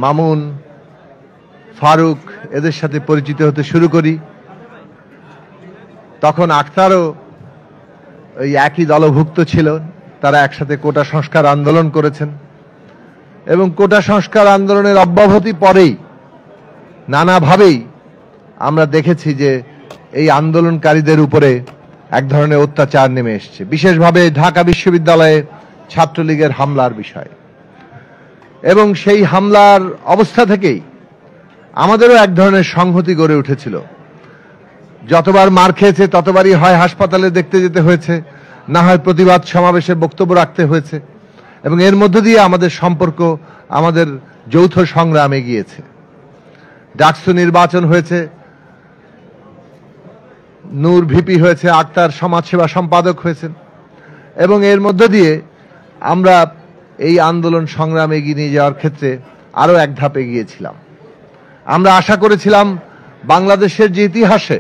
মামুন, ফারুক এদের সাথে পরিচিত হতে শুরু করি, তখন আখতারও ওই একই দলভুক্ত ছিল। তারা একসাথে কোটা সংস্কার আন্দোলন করেছেন এবং কোটা সংস্কার আন্দোলনের অব্যাহতি পরেই নানাভাবেই আমরা দেখেছি যে এই আন্দোলনকারীদের উপরে এক ধরনের অত্যাচার নেমে এসছে, বিশেষভাবে ঢাকা বিশ্ববিদ্যালয়ে ছাত্রলীগের হামলার বিষয়। এবং সেই হামলার অবস্থা থেকেই আমাদেরও এক ধরনের সংহতি গড়ে উঠেছিল। যতবার মার খেয়েছে ততবারই হয় হাসপাতালে দেখতে যেতে হয়েছে, না হয় প্রতিবাদ সমাবেশে বক্তব্য রাখতে হয়েছে, এবং এর মধ্য দিয়ে আমাদের সম্পর্ক, আমাদের যৌথ সংগ্রাম এগিয়েছে। ডাকসু নির্বাচন হয়েছে, নূর ভিপি হয়েছে, আক্তার সমাজসেবা সম্পাদক হয়েছেন, এবং এর মধ্য দিয়ে আমরা এই আন্দোলন সংগ্রাম এগিয়ে নিয়ে যাওয়ার ক্ষেত্রে আরো এক ধাপ এগিয়েছিলাম। আমরা আশা করেছিলাম বাংলাদেশের যে ইতিহাসে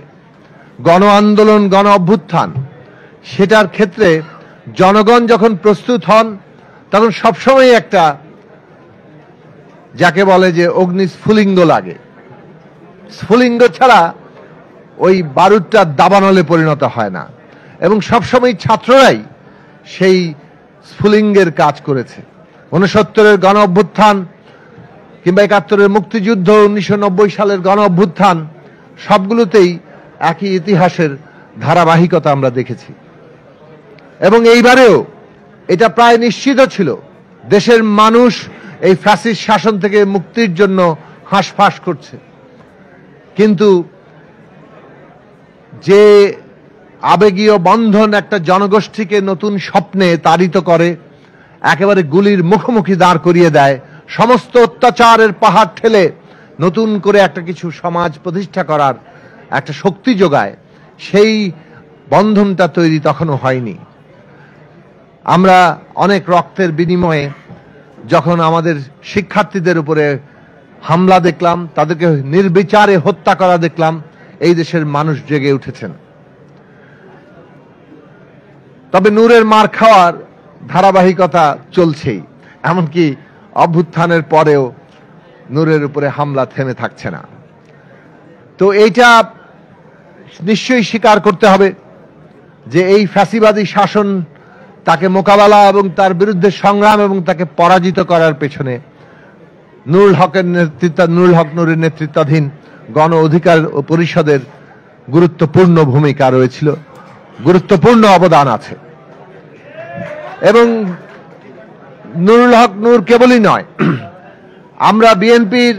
গণ আন্দোলন, গণ অভ্যুত্থান, সেটার ক্ষেত্রে জনগণ যখন প্রস্তুত হন তখন সবসময় একটা, যাকে বলে যে অগ্নি স্ফুলিঙ্গ লাগে, স্ফুলিঙ্গ ছাড়া ওই বারুদটা দাবানলে পরিণত হয় না, এবং সবসময় ছাত্ররাই সেই স্ফুলিঙ্গের কাজ করেছে। 69-এর গণ অভ্যুত্থান কিংবা 71-এর মুক্তিযুদ্ধ, 1990 সালের গণ অভ্যুত্থান, সবগুলোতেই একই ইতিহাসের ধারাবাহিকতা আমরা দেখেছি। এবং এইবারেও এটা প্রায় নিশ্চিত ছিল দেশের মানুষ এই ফ্যাসিস্ট শাসন থেকে মুক্তির জন্য হাঁসফাঁস করছে। কিন্তু যে আবেগীয় বন্ধন একটা জনগোষ্ঠীকে নতুন স্বপ্নে তাড়িত করে, একেবারে গুলির মুখোমুখি দাঁড় করিয়ে দেয়, সমস্ত অত্যাচারের পাহাড় ঠেলে নতুন করে একটা কিছু সমাজ প্রতিষ্ঠা করার একটা শক্তি যোগায়, সেই বন্ধনটা তৈরি তখনও হয়নি। আমরা অনেক রক্তের বিনিময়ে যখন আমাদের শিক্ষার্থীদের উপরে হামলা দেখলাম, তাদেরকে নির্বিচারে হত্যা করা দেখলাম, এই দেশের মানুষ জেগে উঠেছেন। তবে নূরের মার খাওয়ার ধারাবাহিকতা চলছেই, এমনকি অভ্যুত্থানের পরেও নূরের উপরে হামলা থেমে থাকছে না। তো এইটা নিশ্চয়ই স্বীকার করতে হবে যে এই ফ্যাসিবাদী শাসন, তাকে মোকাবেলা এবং তার বিরুদ্ধে সংগ্রাম এবং তাকে পরাজিত করার পেছনে নুরুল হক নূরের নেতৃত্বাধীন গণ অধিকার পরিষদের গুরুত্বপূর্ণ ভূমিকা রয়েছিল, গুরুত্বপূর্ণ অবদান আছে। এবং নুরুল হক নূর কেবলই নয়, আমরা বিএনপির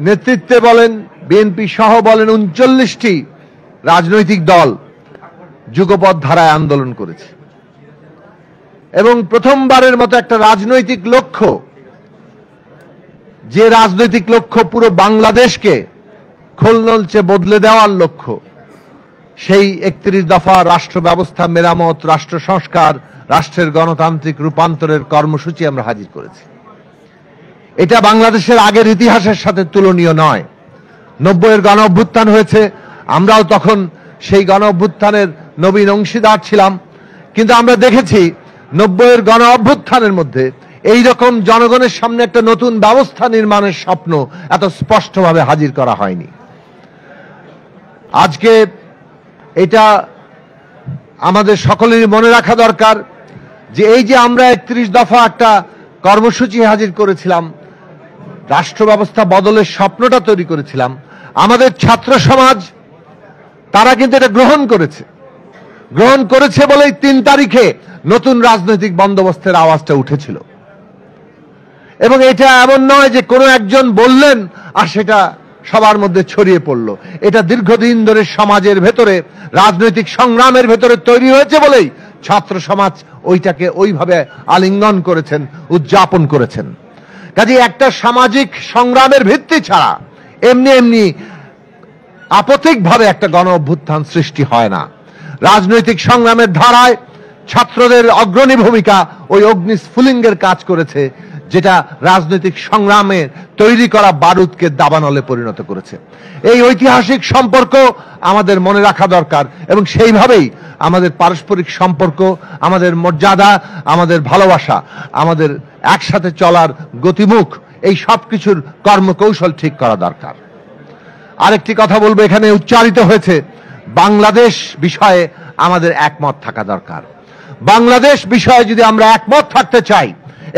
নেতৃত্বে বলেন, বিএনপি সহ বলেন 39টি রাজনৈতিক দল যুগপৎ ধারায় আন্দোলন করেছে। এবং প্রথমবারের মতো একটা রাজনৈতিক লক্ষ্য, যে রাজনৈতিক লক্ষ্য পুরো বাংলাদেশকে খোলনলচে বদলে দেওয়ার লক্ষ্য, সেই 31 দফা রাষ্ট্র ব্যবস্থা মেরামত, রাষ্ট্র সংস্কার, রাষ্ট্রের গণতান্ত্রিক রূপান্তরের কর্মসূচি আমরা হাজির করেছি। এটা বাংলাদেশের আগের ইতিহাসের সাথে তুলনীয় নয়। 90-এর গণ অভ্যুত্থান হয়েছে, আমরাও তখন সেই গণ অভ্যুত্থানের নবীন অংশীদার ছিলাম, কিন্তু আমরা দেখেছি 90-এর গণ অভ্যুত্থানের মধ্যে এই রকম জনগণের সামনে একটা নতুন ব্যবস্থা নির্মাণের স্বপ্ন এত স্পষ্টভাবে হাজির করা হয়নি। আজকে এটা আমাদের সকলেরই মনে রাখা দরকার যে এই যে আমরা 31 দফা একটা কর্মসূচি হাজির করেছিলাম, রাষ্ট্র ব্যবস্থা বদলের স্বপ্নটা তৈরি করেছিলাম, আমাদের ছাত্র সমাজ তারা কিন্তু এটা গ্রহণ করেছে বলেই 3 তারিখে নতুন রাজনৈতিক বন্দোবস্তের আওয়াজটা উঠেছিল। এবং এটা এমন নয় যে কোনো একজন বললেন আর সেটা সবার মধ্যে ছড়িয়ে পড়ল। এটা দীর্ঘদিন ধরে সমাজের ভেতরে, রাজনৈতিক সংগ্রামের ভেতরে তৈরি হয়েছে বলেই ছাত্র সমাজ ওইটাকে ওইভাবে আলিঙ্গন করেছেন, উদযাপন করেছেন। কাজে একটা সামাজিক সংগ্রামের ভিত্তি ছাড়া এমনি এমনি আপতিকভাবে একটা গণ অভ্যুত্থান সৃষ্টি হয় না। রাজনৈতিক সংগ্রামের ধারায় ছাত্রদের অগ্রণী ভূমিকা ওই অগ্নিস্ফুলিঙ্গের কাজ করেছে, যেটা রাজনৈতিক সংগ্রামে তৈরি করা বারুদকে দাবানলে পরিণত করেছে। এই ঐতিহাসিক সম্পর্ক আমাদের মনে রাখা দরকার, এবং সেইভাবেই আমাদের পারস্পরিক সম্পর্ক, আমাদের মর্যাদা, আমাদের ভালোবাসা, আমাদের একসাথে চলার গতিমুখ, এই সব কিছুর কর্মকৌশল ঠিক করা দরকার। আরেকটি কথা বলবো, এখানে উচ্চারিত হয়েছে বাংলাদেশ বিষয়ে আমাদের একমত থাকা দরকার। বাংলাদেশ বিষয়ে যদি আমরা একমত থাকতে চাই,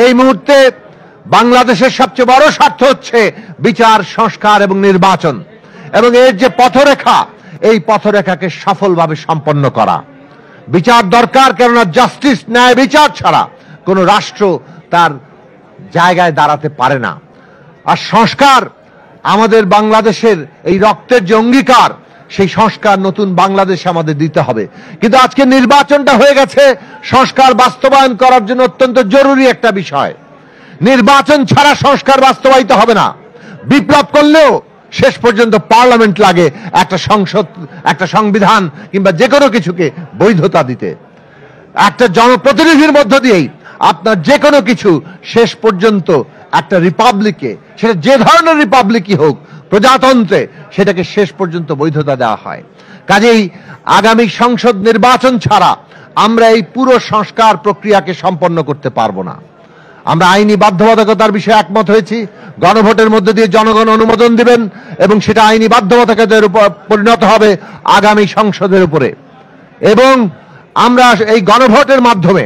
এই মুহূর্তে বাংলাদেশের সবচেয়ে বড় স্বার্থ হচ্ছে বিচার, সংস্কার এবং নির্বাচন, এবং এর যে পথরেখা, এই পথরেখাকে সফলভাবে সম্পন্ন করা। বিচার দরকার, কেননা জাস্টিস, ন্যায় বিচার ছাড়া কোনো রাষ্ট্র তার জায়গায় দাঁড়াতে পারে না। আর সংস্কার, আমাদের বাংলাদেশের এই রক্তের যে অঙ্গীকার, সেই সংস্কার নতুন বাংলাদেশে আমাদের দিতে হবে। কিন্তু আজকে নির্বাচনটা হয়ে গেছে সংস্কার বাস্তবায়ন করার জন্য অত্যন্ত জরুরি একটা বিষয়। নির্বাচন ছাড়া সংস্কার বাস্তবায়িত হবে না। বিপ্লব করলেও শেষ পর্যন্ত পার্লামেন্ট লাগে একটা সংসদ, একটা সংবিধান কিংবা যে কোনো কিছুকে বৈধতা দিতে। একটা জনপ্রতিনিধির মধ্য দিয়েই আপনার যে কোনো কিছু শেষ পর্যন্ত একটা রিপাবলিকে, সেটা যে ধরনের রিপাবলিকই হোক, প্রজাতন্ত্রে সেটাকে শেষ পর্যন্ত বৈধতা দেওয়া হয়। কাজেই আগামী সংসদ নির্বাচন ছাড়া আমরা এই পুরো সংস্কার প্রক্রিয়াকে সম্পন্ন করতে পারবো না। আমরা আইনি বাধ্যবাধকতার বিষয়ে একমত হয়েছি। গণভোটের মধ্যে দিয়ে জনগণ অনুমোদন দিবেন এবং সেটা আইনি বাধ্যবাধকতার উপর পরিণত হবে আগামী সংসদের উপরে। এবং আমরা এই গণভোটের মাধ্যমে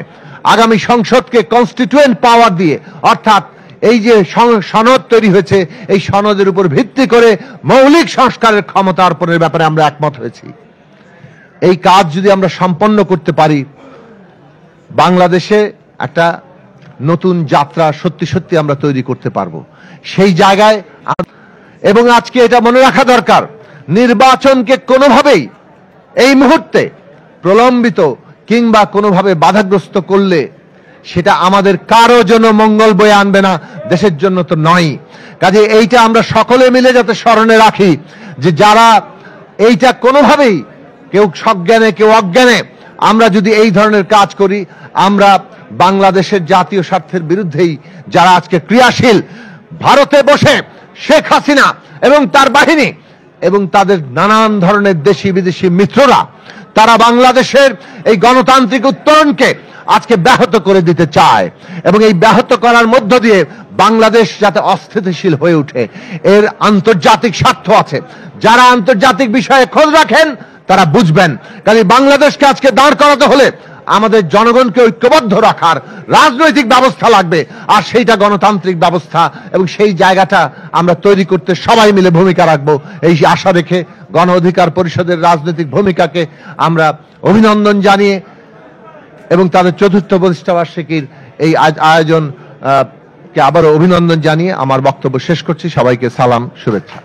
আগামী সংসদকে কনস্টিটিউয়েন্ট পাওয়ার দিয়ে, অর্থাৎ এই যে সনদ তৈরি হয়েছে, এই সনদের উপর ভিত্তি করে মৌলিক সংস্কারের ক্ষমতা অর্পণের ব্যাপারে আমরা একমত হয়েছি। এই কাজ যদি আমরা সম্পন্ন করতে পারি, বাংলাদেশে একটা নতুন যাত্রা সত্যি সত্যি আমরা তৈরি করতে পারবো। সেই জায়গায়, এবং আজকে এটা মনে রাখা দরকার, নির্বাচনকে কোনোভাবেই এই মুহূর্তে প্রলম্বিত কিংবা কোনোভাবে বাধাগ্রস্ত করলে সেটা আমাদের কারো জন্য মঙ্গল বয়ে আনবে না, দেশের জন্য তো নয়। কাজে এইটা আমরা সকলে মিলে যাতে স্মরণে রাখি যে যারা এইটা কোনোভাবেই, কেউ সজ্ঞানে কেউ অজ্ঞানে, আমরা যদি এই ধরনের কাজ করি, আমরা বাংলাদেশের জাতীয় স্বার্থের বিরুদ্ধেই যারা আজকে ক্রিয়াশীল, ভারতে বসে শেখ হাসিনা এবং তার বাহিনী এবং তাদের নানান ধরনের দেশি বিদেশি মিত্ররা, তারা বাংলাদেশের এই গণতান্ত্রিক উত্তরণকে আজকে ব্যাহত করে দিতে চায়, এবং এই ব্যাহত করার মধ্য দিয়ে বাংলাদেশ যাতে অস্থিতিশীল হয়ে ওঠে, এর আন্তর্জাতিক স্বার্থ আছে। যারা আন্তর্জাতিক বিষয়ে খোঁজ রাখেন তারা বুঝবেন। কাজে বাংলাদেশকে আজকে দাঁড় করাতে হলে আমাদের জনগণকে ঐক্যবদ্ধ রাখার রাজনৈতিক ব্যবস্থা লাগবে, আর সেইটা গণতান্ত্রিক ব্যবস্থা, এবং সেই জায়গাটা আমরা তৈরি করতে সবাই মিলে ভূমিকা রাখবো এই আশা রেখে গণ অধিকার পরিষদের রাজনৈতিক ভূমিকাকে আমরা অভিনন্দন জানিয়ে এবং তাদের চতুর্থ প্রতিষ্ঠাবার্ষিকীর এই আয়োজন কে আবারও অভিনন্দন জানিয়ে আমার বক্তব্য শেষ করছি। সবাইকে সালাম, শুভেচ্ছা।